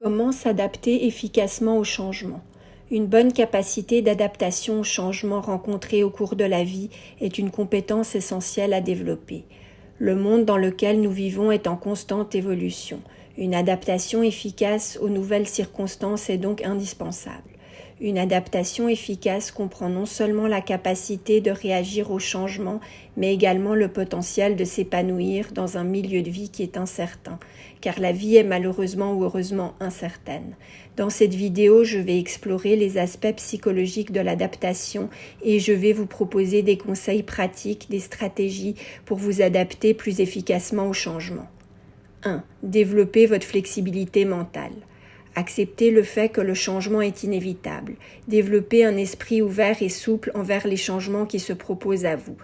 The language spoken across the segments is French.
Comment s'adapter efficacement au changement? Une bonne capacité d'adaptation aux changements rencontrés au cours de la vie est une compétence essentielle à développer. Le monde dans lequel nous vivons est en constante évolution. Une adaptation efficace aux nouvelles circonstances est donc indispensable. Une adaptation efficace comprend non seulement la capacité de réagir aux changements, mais également le potentiel de s'épanouir dans un milieu de vie qui est incertain, car la vie est malheureusement ou heureusement incertaine. Dans cette vidéo, je vais explorer les aspects psychologiques de l'adaptation et je vais vous proposer des conseils pratiques, des stratégies pour vous adapter plus efficacement aux changements. 1. Développer votre flexibilité mentale. Acceptez le fait que le changement est inévitable. Développez un esprit ouvert et souple envers les changements qui se proposent à vous.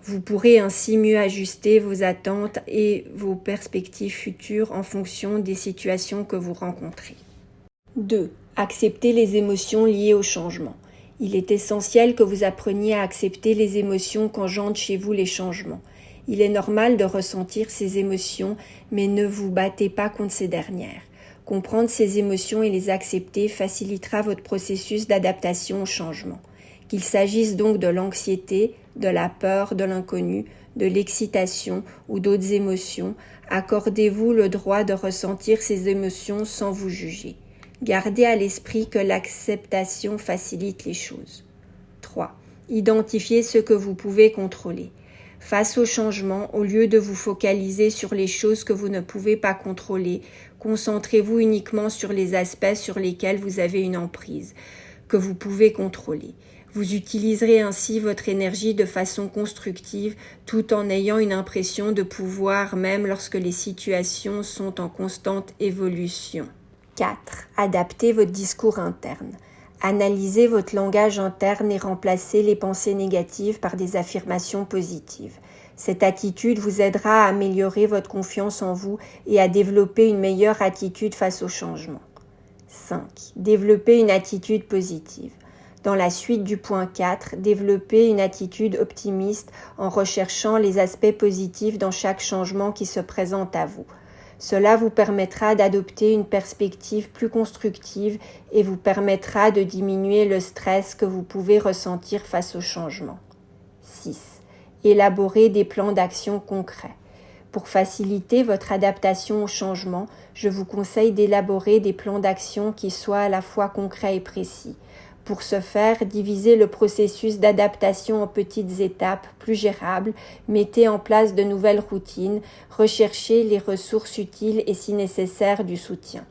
Vous pourrez ainsi mieux ajuster vos attentes et vos perspectives futures en fonction des situations que vous rencontrez. 2. Acceptez les émotions liées au changement. Il est essentiel que vous appreniez à accepter les émotions qu'engendrent chez vous les changements. Il est normal de ressentir ces émotions, mais ne vous battez pas contre ces dernières. Comprendre ces émotions et les accepter facilitera votre processus d'adaptation au changement. Qu'il s'agisse donc de l'anxiété, de la peur, de l'inconnu, de l'excitation ou d'autres émotions, accordez-vous le droit de ressentir ces émotions sans vous juger. Gardez à l'esprit que l'acceptation facilite les choses. 3. Identifiez ce que vous pouvez contrôler. Face au changement, au lieu de vous focaliser sur les choses que vous ne pouvez pas contrôler, concentrez-vous uniquement sur les aspects sur lesquels vous avez une emprise, que vous pouvez contrôler. Vous utiliserez ainsi votre énergie de façon constructive tout en ayant une impression de pouvoir même lorsque les situations sont en constante évolution. 4. Adaptez votre discours interne. Analysez votre langage interne et remplacez les pensées négatives par des affirmations positives. Cette attitude vous aidera à améliorer votre confiance en vous et à développer une meilleure attitude face au changement. 5. Développez une attitude positive. Dans la suite du point 4, développez une attitude optimiste en recherchant les aspects positifs dans chaque changement qui se présente à vous. Cela vous permettra d'adopter une perspective plus constructive et vous permettra de diminuer le stress que vous pouvez ressentir face au changement. 6. Élaborez des plans d'action concrets. Pour faciliter votre adaptation au changement, je vous conseille d'élaborer des plans d'action qui soient à la fois concrets et précis. Pour ce faire, divisez le processus d'adaptation en petites étapes plus gérables, mettez en place de nouvelles routines, recherchez les ressources utiles et si nécessaire du soutien.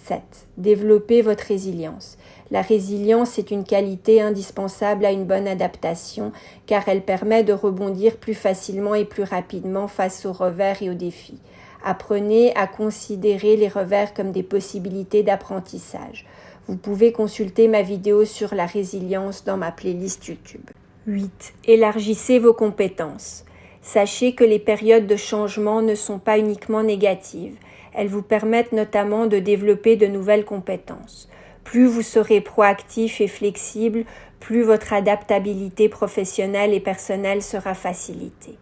7. Développez votre résilience. La résilience est une qualité indispensable à une bonne adaptation car elle permet de rebondir plus facilement et plus rapidement face aux revers et aux défis. Apprenez à considérer les revers comme des possibilités d'apprentissage. Vous pouvez consulter ma vidéo sur la résilience dans ma playlist YouTube. 8. Élargissez vos compétences. Sachez que les périodes de changement ne sont pas uniquement négatives. Elles vous permettent notamment de développer de nouvelles compétences. Plus vous serez proactif et flexible, plus votre adaptabilité professionnelle et personnelle sera facilitée.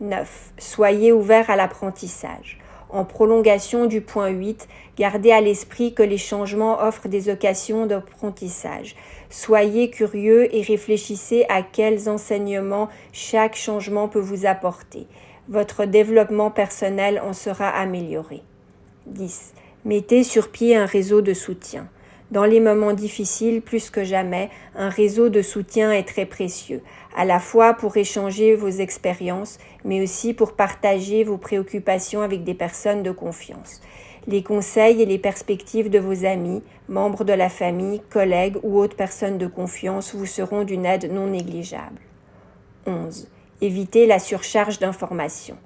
9. Soyez ouvert à l'apprentissage. En prolongation du point 8, gardez à l'esprit que les changements offrent des occasions d'apprentissage. Soyez curieux et réfléchissez à quels enseignements chaque changement peut vous apporter. Votre développement personnel en sera amélioré. 10. Mettez sur pied un réseau de soutien. Dans les moments difficiles, plus que jamais, un réseau de soutien est très précieux, à la fois pour échanger vos expériences, mais aussi pour partager vos préoccupations avec des personnes de confiance. Les conseils et les perspectives de vos amis, membres de la famille, collègues ou autres personnes de confiance vous seront d'une aide non négligeable. 11. Évitez la surcharge d'informations.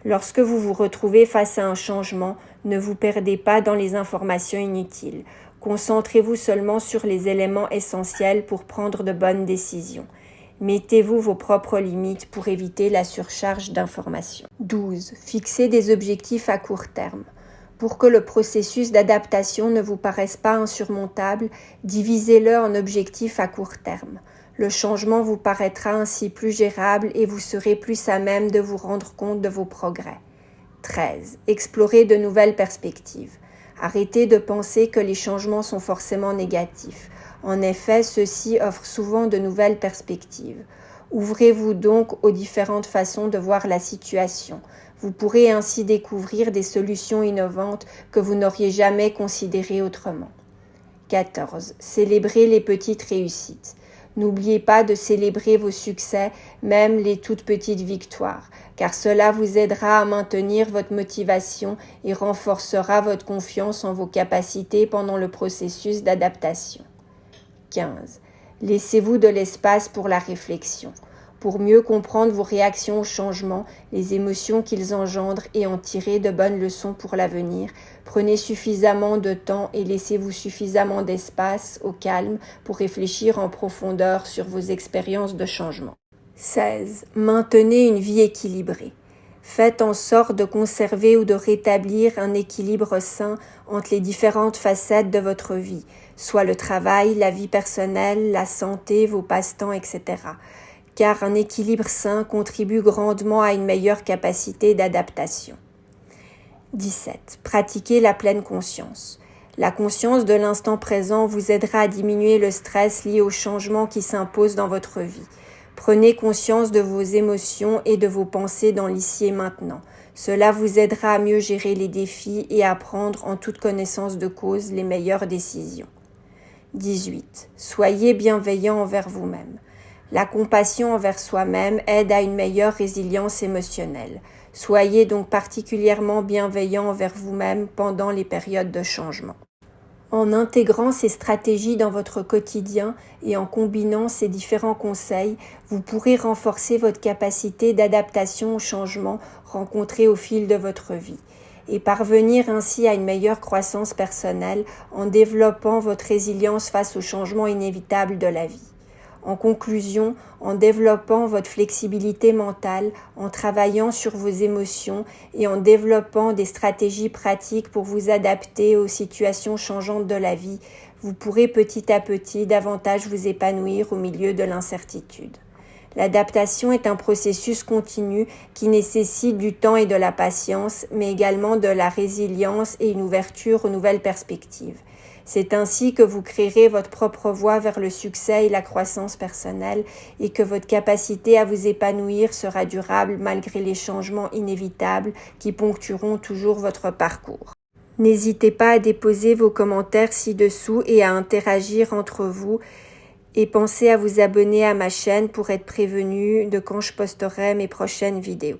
Lorsque vous vous retrouvez face à un changement, ne vous perdez pas dans les informations inutiles. Concentrez-vous seulement sur les éléments essentiels pour prendre de bonnes décisions. Mettez-vous vos propres limites pour éviter la surcharge d'informations. 12. Fixez des objectifs à court terme. Pour que le processus d'adaptation ne vous paraisse pas insurmontable, divisez-le en objectifs à court terme. Le changement vous paraîtra ainsi plus gérable et vous serez plus à même de vous rendre compte de vos progrès. 13. Explorez de nouvelles perspectives. Arrêtez de penser que les changements sont forcément négatifs. En effet, ceux-ci offrent souvent de nouvelles perspectives. Ouvrez-vous donc aux différentes façons de voir la situation. Vous pourrez ainsi découvrir des solutions innovantes que vous n'auriez jamais considérées autrement. 14. Célébrez les petites réussites. N'oubliez pas de célébrer vos succès, même les toutes petites victoires, car cela vous aidera à maintenir votre motivation et renforcera votre confiance en vos capacités pendant le processus d'adaptation. 15. Laissez-vous de l'espace pour la réflexion. Pour mieux comprendre vos réactions aux changements, les émotions qu'ils engendrent et en tirer de bonnes leçons pour l'avenir, prenez suffisamment de temps et laissez-vous suffisamment d'espace au calme pour réfléchir en profondeur sur vos expériences de changement. 16. Maintenez une vie équilibrée. Faites en sorte de conserver ou de rétablir un équilibre sain entre les différentes facettes de votre vie, soit le travail, la vie personnelle, la santé, vos passe-temps, etc. Car un équilibre sain contribue grandement à une meilleure capacité d'adaptation. 17. Pratiquez la pleine conscience. La conscience de l'instant présent vous aidera à diminuer le stress lié aux changements qui s'imposent dans votre vie. Prenez conscience de vos émotions et de vos pensées dans l'ici et maintenant. Cela vous aidera à mieux gérer les défis et à prendre en toute connaissance de cause les meilleures décisions. 18. Soyez bienveillant envers vous-même. La compassion envers soi-même aide à une meilleure résilience émotionnelle. Soyez donc particulièrement bienveillant envers vous-même pendant les périodes de changement. En intégrant ces stratégies dans votre quotidien et en combinant ces différents conseils, vous pourrez renforcer votre capacité d'adaptation aux changements rencontrés au fil de votre vie et parvenir ainsi à une meilleure croissance personnelle en développant votre résilience face aux changements inévitables de la vie. En conclusion, en développant votre flexibilité mentale, en travaillant sur vos émotions et en développant des stratégies pratiques pour vous adapter aux situations changeantes de la vie, vous pourrez petit à petit davantage vous épanouir au milieu de l'incertitude. L'adaptation est un processus continu qui nécessite du temps et de la patience, mais également de la résilience et une ouverture aux nouvelles perspectives. C'est ainsi que vous créerez votre propre voie vers le succès et la croissance personnelle et que votre capacité à vous épanouir sera durable malgré les changements inévitables qui ponctueront toujours votre parcours. N'hésitez pas à déposer vos commentaires ci-dessous et à interagir entre vous et pensez à vous abonner à ma chaîne pour être prévenu de quand je posterai mes prochaines vidéos.